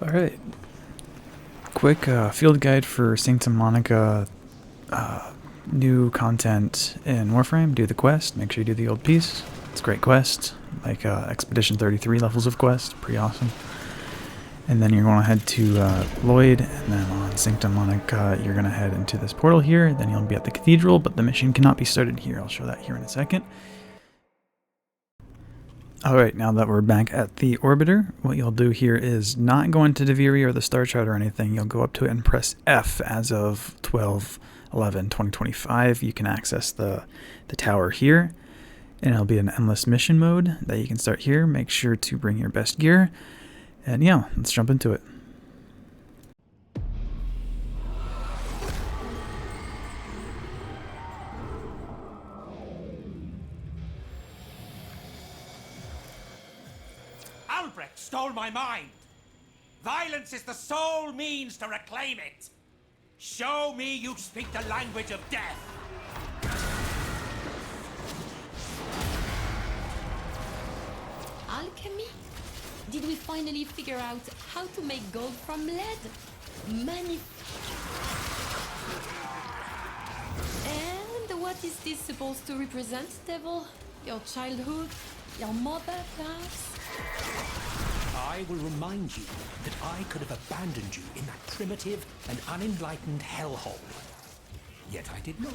Alright, quick field guide for Sanctum Monica. New content in Warframe. Do the quest, make sure you do the old piece. It's a great quest, like Expedition 33 levels of quest, pretty awesome. And then you're going to head to Lloyd, and then on Sanctum Monica you're going to head into this portal here, then you'll be at the cathedral, but the mission cannot be started here. I'll show that here in a second. Alright, now that we're back at the orbiter, what you'll do here is not go into Duviri or the star chart or anything. You'll go up to it and press F. As of 12/11/2025, you can access the tower here, and it'll be an endless mission mode that you can start here. Make sure to bring your best gear, and yeah, let's jump into it. Albrecht stole my mind. Violence is the sole means to reclaim it. Show me you speak the language of death. Alchemy? Did we finally figure out how to make gold from lead? And what is this supposed to represent, Devil? Your childhood? Your mother, perhaps? I will remind you that I could have abandoned you in that primitive and unenlightened hellhole. Yet I did not.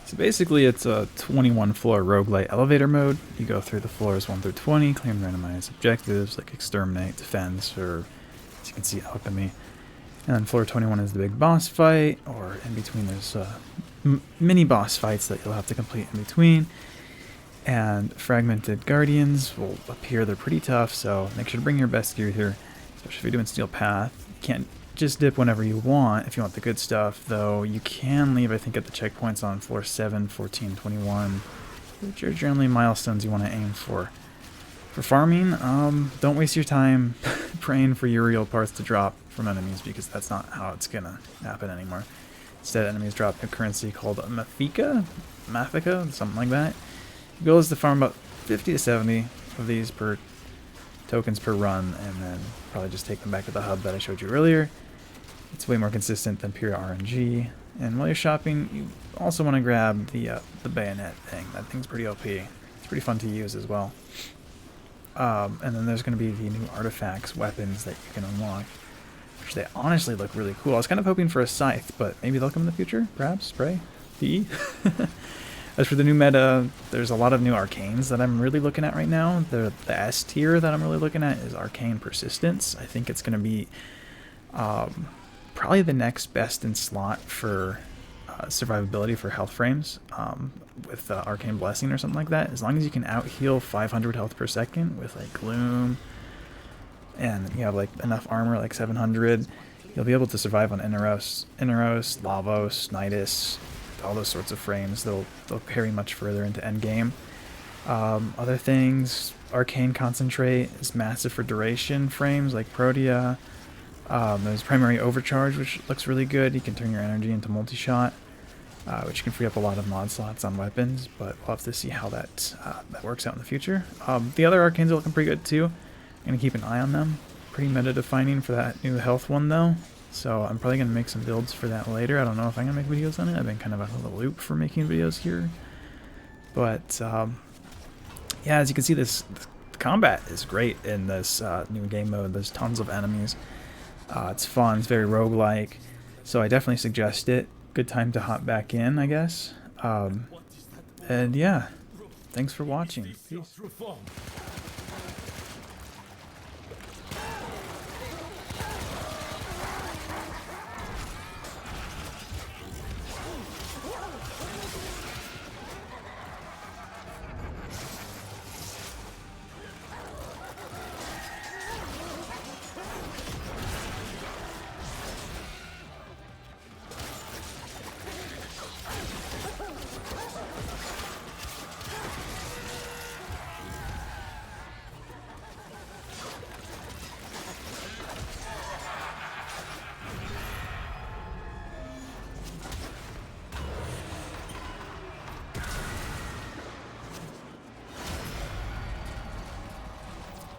So basically it's a 21 floor roguelite elevator mode. You go through the floors 1 through 20, claim randomized objectives like exterminate, defense, or as you can see, alchemy. And then floor 21 is the big boss fight, or in between there's mini boss fights that you'll have to complete in between. And fragmented guardians will appear. They're pretty tough, so make sure to bring your best gear here, especially if you're doing Steel Path. You can't just dip whenever you want if you want the good stuff, though you can leave, I think, at the checkpoints on floor 7, 14, 21, which are generally milestones you want to aim for. For farming, don't waste your time praying for Uriel parts to drop from enemies, because that's not how it's gonna happen anymore. Instead, enemies drop a currency called Mathika, something like that. The goal is to farm about 50 to 70 of these per tokens per run, and then probably just take them back to the hub that I showed you earlier. It's way more consistent than pure RNG. And while you're shopping, you also want to grab the bayonet thing. That thing's pretty OP. It's pretty fun to use as well. And then there's going to be the new artifacts, weapons that you can unlock, which they honestly look really cool. I was kind of hoping for a scythe, but maybe they'll come in the future, perhaps. Spray? PE? As for the new meta, there's a lot of new arcanes that I'm really looking at right now. The S tier that I'm really looking at is Arcane Persistence. I think it's going to be probably the next best in slot for survivability for health frames with Arcane Blessing or something like that. As long as you can out-heal 500 health per second with like Gloom, and you have like enough armor, like 700, you'll be able to survive on Inaros, Lavos, Nidus, all those sorts of frames. They'll carry much further into endgame. Other things, Arcane Concentrate is massive for duration frames like Protea. There's Primary Overcharge, which looks really good. You can turn your energy into multi-shot, which can free up a lot of mod slots on weapons, but we'll have to see how that works out in the future. The other Arcanes are looking pretty good too. I'm going to keep an eye on them. Pretty meta-defining for that new health one though. So I'm probably going to make some builds for that later. I don't know if I'm going to make videos on it. I've been kind of out of the loop for making videos here. But yeah, as you can see, the combat is great in this new game mode. There's tons of enemies. It's fun. It's very roguelike. So I definitely suggest it. Good time to hop back in, I guess. And yeah, thanks for watching. Peace.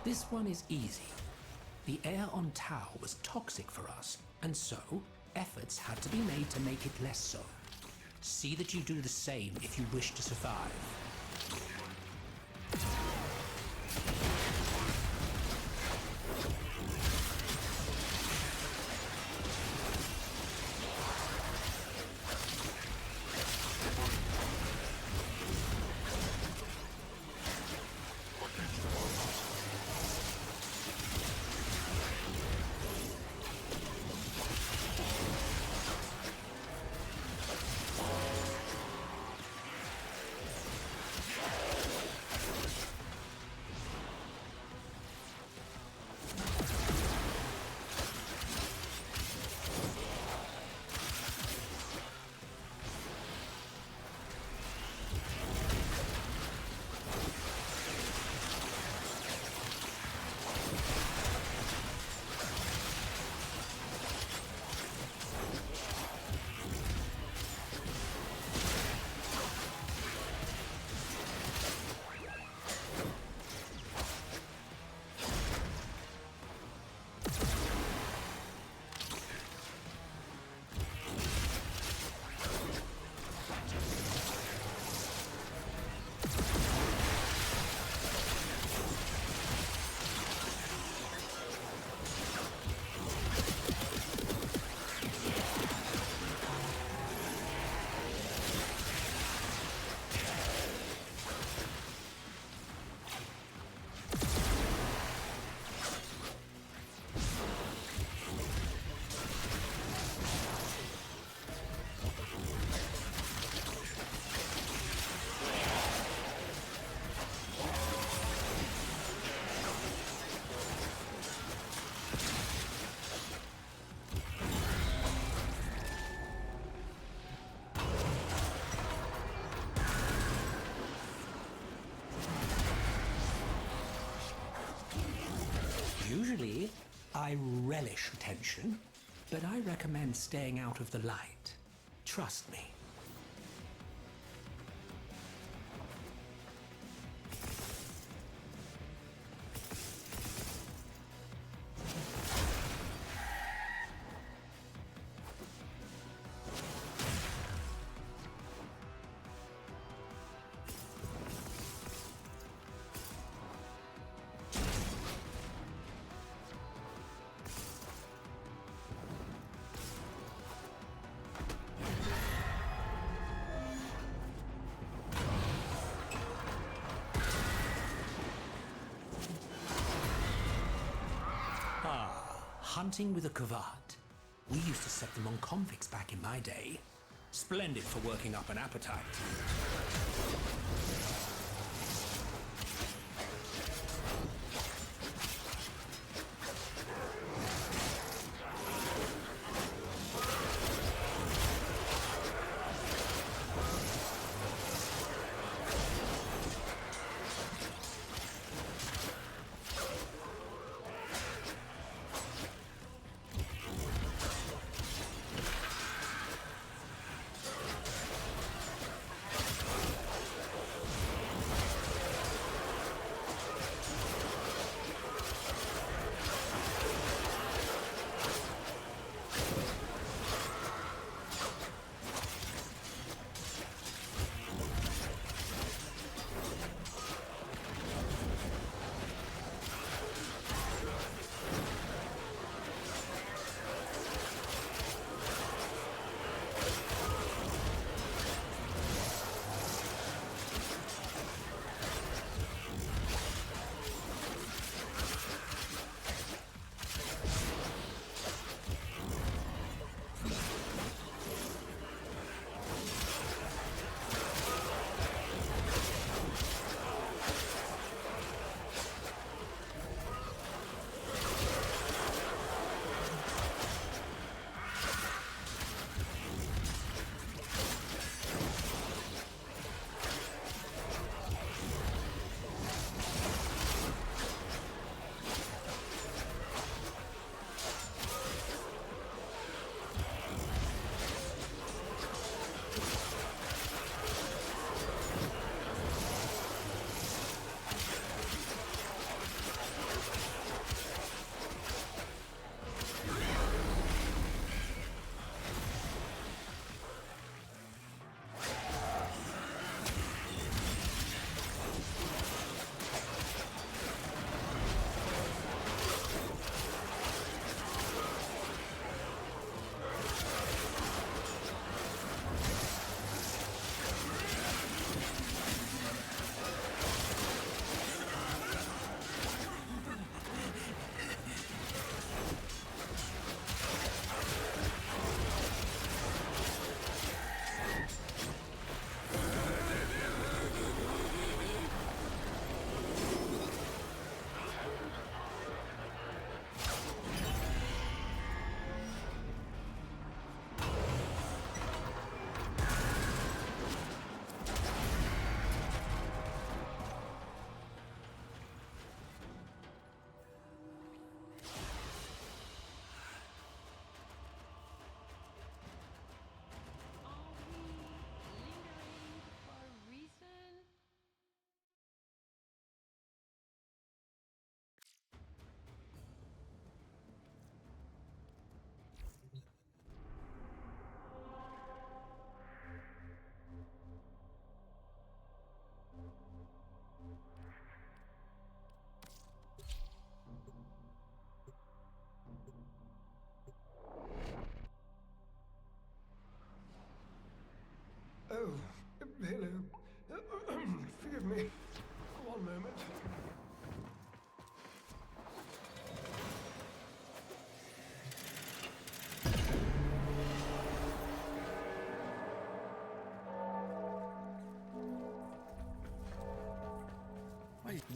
This one is easy. The air on Tau was toxic for us, and so efforts had to be made to make it less so. See that you do the same if you wish to survive. Usually, I relish tension, but I recommend staying out of the light. Trust me. Hunting with a cavard. We used to set them on convicts back in my day. Splendid for working up an appetite.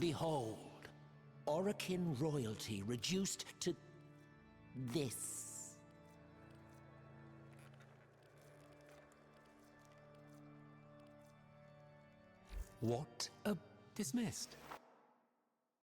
Behold, Arcane royalty reduced to this. What a... Dismissed.